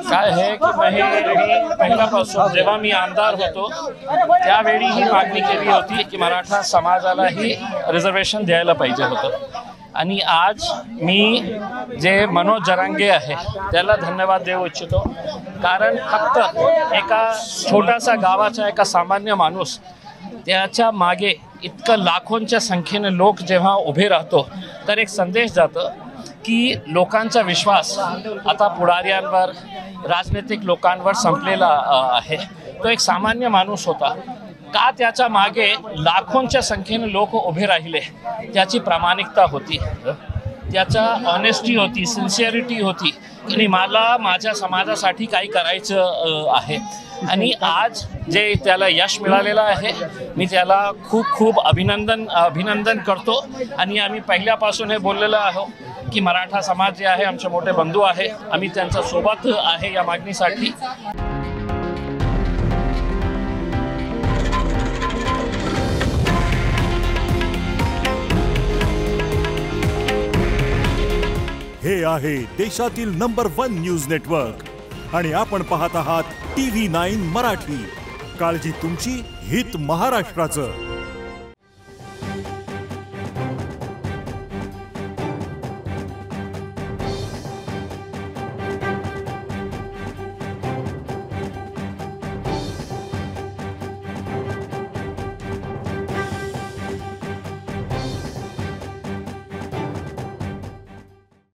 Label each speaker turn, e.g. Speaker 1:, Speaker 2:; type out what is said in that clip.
Speaker 1: काय आहे की मी पहिल्यापासून जेव्हा मी आमदार होतो त्यावेळी ही मागणी केली होती की मराठा समाजालाही रिझर्वेशन द्यायला पाहिजे होतं। आणि आज मी जे मनोज जरांगे आहे त्याला धन्यवाद देऊ इच्छितो, कारण फक्त एका छोटासा गावाचा एका सामान्य माणूस त्याच्या मागे इतकं लाखोंच्या संख्येने लोक जेव्हा उभे राहतो तर एक संदेश जातं की लोकांचा विश्वास आता पुढाऱ्यांवर राजनैतिक लोकांवर संपलेला आहे। तो एक सामान्य माणूस होता का त्याच्या मागे लाखोंच्या संख्येने लोक उभे राहिले, त्याची प्रामाणिकता होती, त्याचा ऑनेस्टी होती, सिन्सिअरिटी होती की मला माझ्या समाजासाठी काही करायचं आहे। आणि आज जे त्याला यश मिळालेलं आहे मी त्याला खूप खूप अभिनंदन करतो। आणि आम्ही पहिल्यापासून हे बोललेलं आहोत की मराठा समाज जे आहे आमचे मोठे बंधू आहे, आम्ही त्यांच्या सोबत आहे या मागणीसाठी।
Speaker 2: हे आहे देशातील नंबर 1 न्यूज नेटवर्क आणि आपण पाहत आहात TV9 मराठी। काळजी तुमची, हित महाराष्ट्राचं।